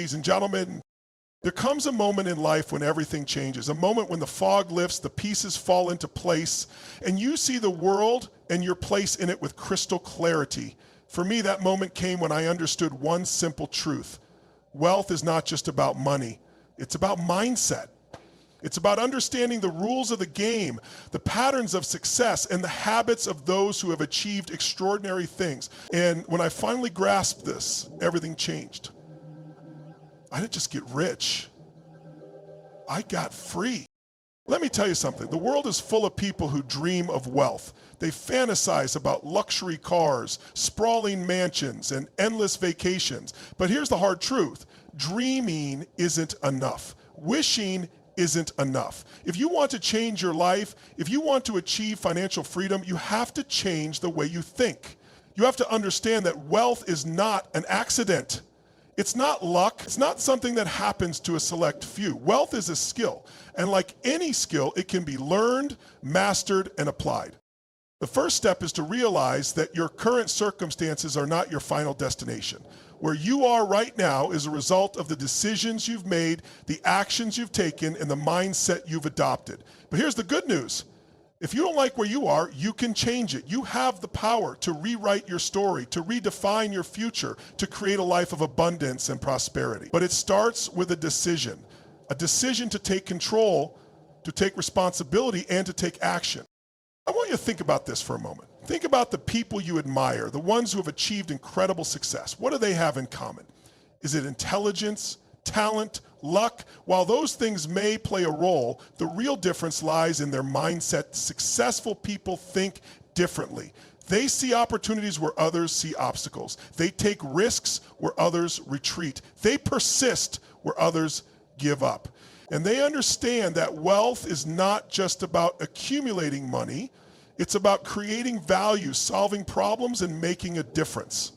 Ladies and gentlemen, there comes a moment in life when everything changes, a moment when the fog lifts, the pieces fall into place, and you see the world and your place in it with crystal clarity. For me, that moment came when I understood one simple truth. Wealth is not just about money. It's about mindset. It's about understanding the rules of the game, the patterns of success, and the habits of those who have achieved extraordinary things. And when I finally grasped this, everything changed. I didn't just get rich. I got free. Let me tell you something. The world is full of people who dream of wealth. They fantasize about luxury cars, sprawling mansions, and endless vacations. But here's the hard truth. Dreaming isn't enough. Wishing isn't enough. If you want to change your life, if you want to achieve financial freedom, you have to change the way you think. You have to understand that wealth is not an accident. It's not luck. It's not something that happens to a select few. Wealth is a skill. And like any skill, it can be learned, mastered, and applied. The first step is to realize that your current circumstances are not your final destination. Where you are right now is a result of the decisions you've made, the actions you've taken, and the mindset you've adopted. But here's the good news. If you don't like where you are, you can change it. You have the power to rewrite your story, to redefine your future, to create a life of abundance and prosperity. But it starts with a decision to take control, to take responsibility, and to take action. I want you to think about this for a moment. Think about the people you admire, the ones who have achieved incredible success. What do they have in common? Is it intelligence, talent, luck? While those things may play a role, the real difference lies in their mindset. Successful people think differently. They see opportunities where others see obstacles. They take risks where others retreat. They persist where others give up. And they understand that wealth is not just about accumulating money. It's about creating value, solving problems, and making a difference.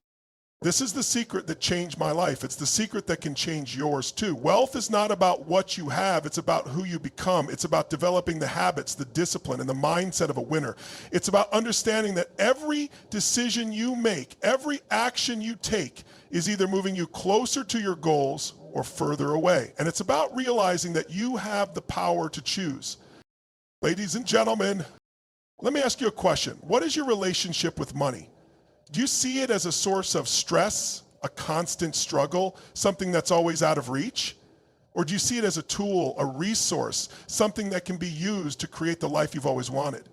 This is the secret that changed my life. It's the secret that can change yours too. Wealth is not about what you have. It's about who you become. It's about developing the habits, the discipline, and the mindset of a winner. It's about understanding that every decision you make, every action you take is either moving you closer to your goals or further away. And it's about realizing that you have the power to choose. Ladies and gentlemen, let me ask you a question. What is your relationship with money? Do you see it as a source of stress, a constant struggle, something that's always out of reach? Or do you see it as a tool, a resource, something that can be used to create the life you've always wanted?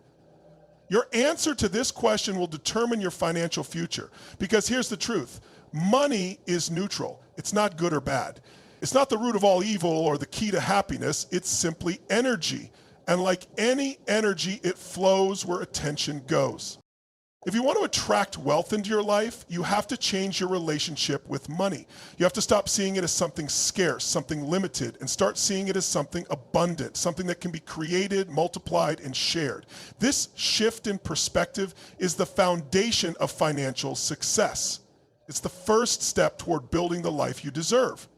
Your answer to this question will determine your financial future. Because here's the truth. Money is neutral. It's not good or bad. It's not the root of all evil or the key to happiness. It's simply energy. And like any energy, it flows where attention goes. If you want to attract wealth into your life, you have to change your relationship with money. You have to stop seeing it as something scarce, something limited, and start seeing it as something abundant, something that can be created, multiplied, and shared. This shift in perspective is the foundation of financial success. It's the first step toward building the life you deserve.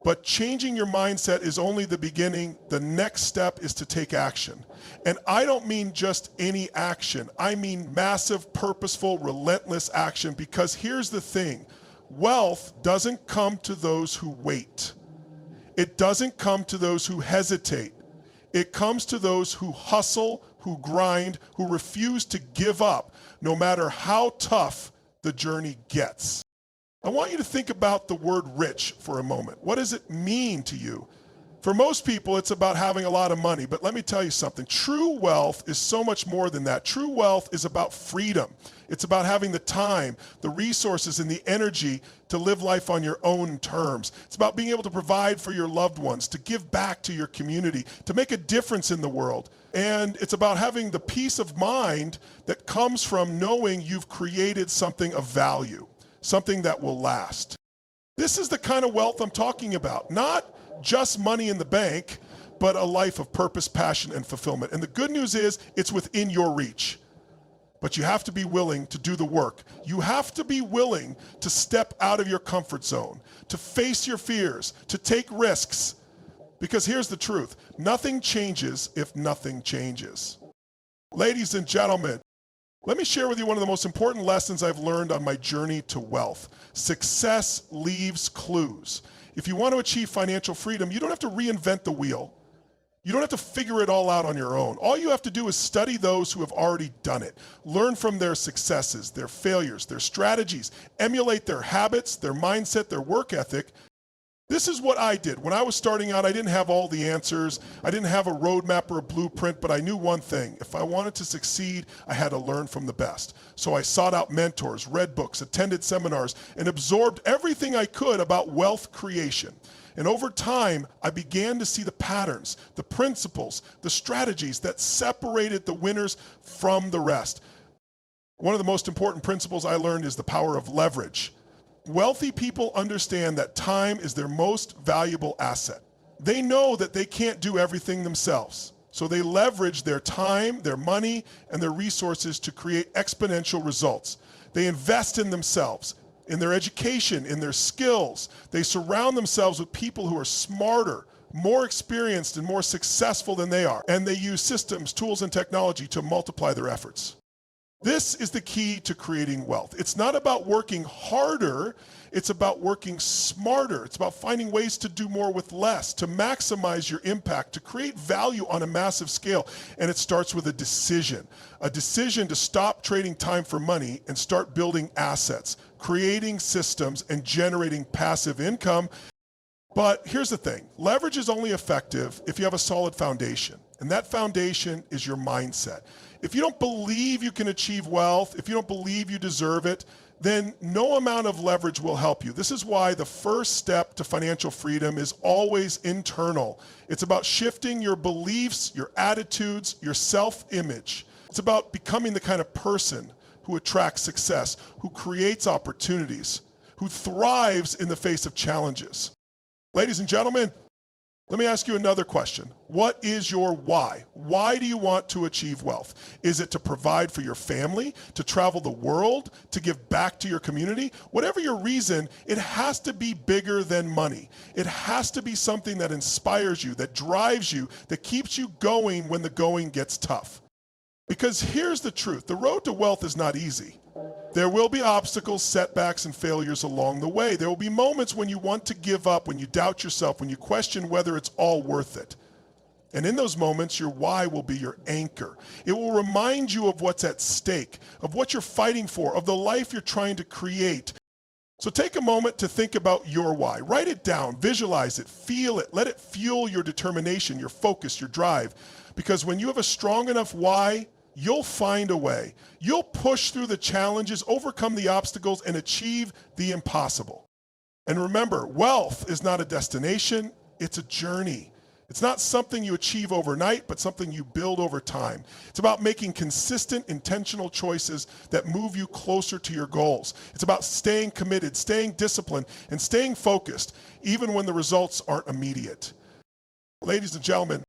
But changing your mindset is only the beginning. The next step is to take action. And I don't mean just any action. I mean massive, purposeful, relentless action, because here's the thing. Wealth doesn't come to those who wait. It doesn't come to those who hesitate. It comes to those who hustle, who grind, who refuse to give up, no matter how tough the journey gets. I want you to think about the word rich for a moment. What does it mean to you? For most people, it's about having a lot of money, but let me tell you something. True wealth is so much more than that. True wealth is about freedom. It's about having the time, the resources, and the energy to live life on your own terms. It's about being able to provide for your loved ones, to give back to your community, to make a difference in the world. And it's about having the peace of mind that comes from knowing you've created something of value, something that will last. This is the kind of wealth I'm talking about. Not just money in the bank, but a life of purpose, passion, and fulfillment. And the good news is it's within your reach. But you have to be willing to do the work. You have to be willing to step out of your comfort zone, to face your fears, to take risks. Because here's the truth. Nothing changes if nothing changes. Ladies and gentlemen, Let me share with you one of the most important lessons I've learned on my journey to wealth. Success leaves clues. If you want to achieve financial freedom, you don't have to reinvent the wheel. You don't have to figure it all out on your own. All you have to do is study those who have already done it. Learn from their successes, their failures, their strategies. Emulate their habits, their mindset, their work ethic. This is what I did. When I was starting out, I didn't have all the answers. I didn't have a roadmap or a blueprint, but I knew one thing. If I wanted to succeed, I had to learn from the best. So I sought out mentors, read books, attended seminars, and absorbed everything I could about wealth creation. And over time, I began to see the patterns, the principles, the strategies that separated the winners from the rest. One of the most important principles I learned is the power of leverage. Wealthy people understand that time is their most valuable asset. They know that they can't do everything themselves. So they leverage their time, their money, and their resources to create exponential results. They invest in themselves, in their education, in their skills. They surround themselves with people who are smarter, more experienced, and more successful than they are. And they use systems, tools, and technology to multiply their efforts. This is the key to creating wealth. It's not about working harder, it's about working smarter. It's about finding ways to do more with less, to maximize your impact, to create value on a massive scale. And it starts with a decision to stop trading time for money and start building assets, creating systems, and generating passive income. But here's the thing, leverage is only effective if you have a solid foundation. And that foundation is your mindset. If you don't believe you can achieve wealth, if you don't believe you deserve it, then no amount of leverage will help you. This is why the first step to financial freedom is always internal. It's about shifting your beliefs, your attitudes, your self-image. It's about becoming the kind of person who attracts success, who creates opportunities, who thrives in the face of challenges. Ladies and gentlemen, let me ask you another question. What is your why? Why do you want to achieve wealth? Is it to provide for your family, to travel the world, to give back to your community? Whatever your reason, it has to be bigger than money. It has to be something that inspires you, that drives you, that keeps you going when the going gets tough. Because here's the truth, the road to wealth is not easy. There will be obstacles, setbacks, and failures along the way. There will be moments when you want to give up, when you doubt yourself, when you question whether it's all worth it. And in those moments, your why will be your anchor. It will remind you of what's at stake, of what you're fighting for, of the life you're trying to create. So take a moment to think about your why. Write it down, visualize it, feel it, let it fuel your determination, your focus, your drive. Because when you have a strong enough why, you'll find a way. You'll push through the challenges, overcome the obstacles, and achieve the impossible. And remember, wealth is not a destination, it's a journey. It's not something you achieve overnight, but something you build over time. It's about making consistent, intentional choices that move you closer to your goals. It's about staying committed, staying disciplined, and staying focused, even when the results aren't immediate. Ladies and gentlemen,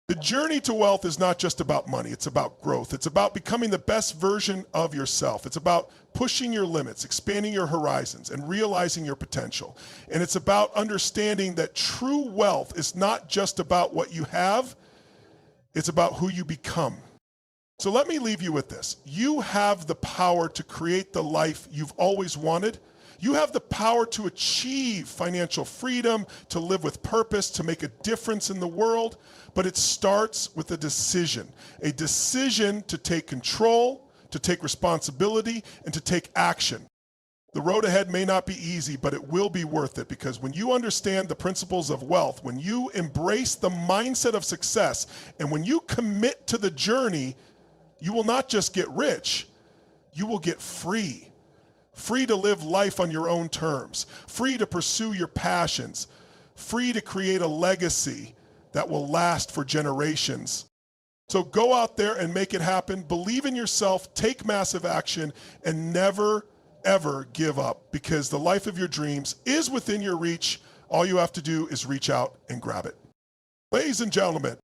the journey to wealth is not just about money, it's about growth. It's about becoming the best version of yourself. It's about pushing your limits, expanding your horizons, and realizing your potential. And it's about understanding that true wealth is not just about what you have, it's about who you become. So let me leave you with this. You have the power to create the life you've always wanted. You have the power to achieve financial freedom, to live with purpose, to make a difference in the world, but it starts with a decision to take control, to take responsibility, and to take action. The road ahead may not be easy, but it will be worth it, because when you understand the principles of wealth, when you embrace the mindset of success, and when you commit to the journey, you will not just get rich, you will get free. Free to live life on your own terms, free to pursue your passions, free to create a legacy that will last for generations. So go out there and make it happen. Believe in yourself, take massive action, and never, ever give up, because the life of your dreams is within your reach. All you have to do is reach out and grab it. Ladies and gentlemen,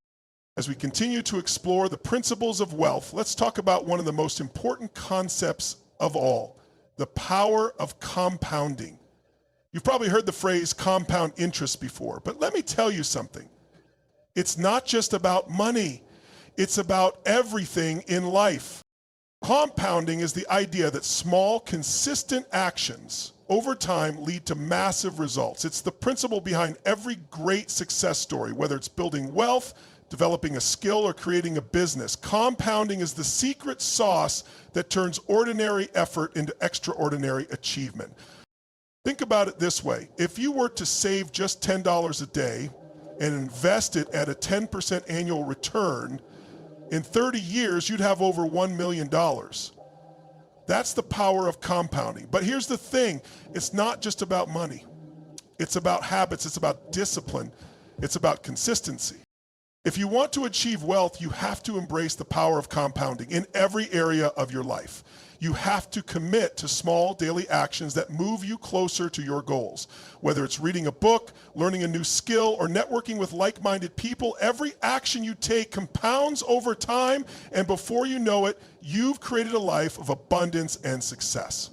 as we continue to explore the principles of wealth, let's talk about one of the most important concepts of all: the power of compounding. You've probably heard the phrase compound interest before, but let me tell you something. It's not just about money. It's about everything in life. Compounding is the idea that small, consistent actions over time lead to massive results. It's the principle behind every great success story, whether it's building wealth, developing a skill, or creating a business. Compounding is the secret sauce that turns ordinary effort into extraordinary achievement. Think about it this way. If you were to save just $10 a day and invest it at a 10% annual return, in 30 years, you'd have over $1 million. That's the power of compounding. But here's the thing, it's not just about money. It's about habits, it's about discipline, it's about consistency. If you want to achieve wealth, you have to embrace the power of compounding in every area of your life. You have to commit to small daily actions that move you closer to your goals. Whether it's reading a book, learning a new skill, or networking with like-minded people, every action you take compounds over time, and before you know it, you've created a life of abundance and success.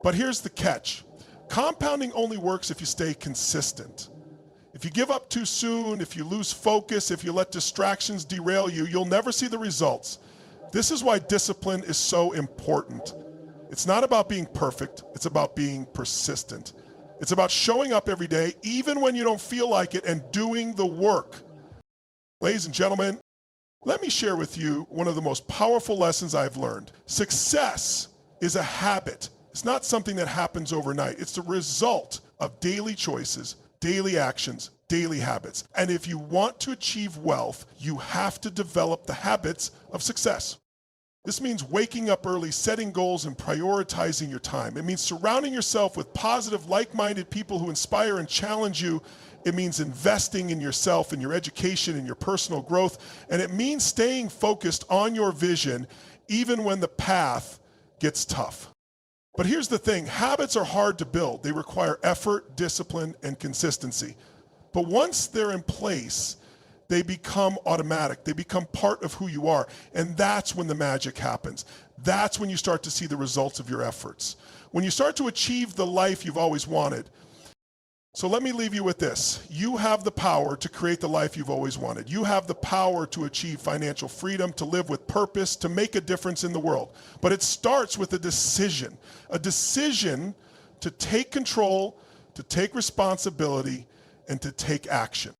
But here's the catch. Compounding only works if you stay consistent. If you give up too soon, if you lose focus, if you let distractions derail you, you'll never see the results. This is why discipline is so important. It's not about being perfect, it's about being persistent. It's about showing up every day, even when you don't feel like it, and doing the work. Ladies and gentlemen, let me share with you one of the most powerful lessons I've learned. Success is a habit. It's not something that happens overnight. It's the result of daily choices, daily actions, daily habits. And if you want to achieve wealth, you have to develop the habits of success. This means waking up early, setting goals, and prioritizing your time. It means surrounding yourself with positive, like-minded people who inspire and challenge you. It means investing in yourself, in your education, in your personal growth. And it means staying focused on your vision, even when the path gets tough. But here's the thing, habits are hard to build. They require effort, discipline, and consistency. But once they're in place, they become automatic. They become part of who you are. And that's when the magic happens. That's when you start to see the results of your efforts. When you start to achieve the life you've always wanted. So let me leave you with this. You have the power to create the life you've always wanted. You have the power to achieve financial freedom, to live with purpose, to make a difference in the world. But it starts with a decision to take control, to take responsibility, and to take action.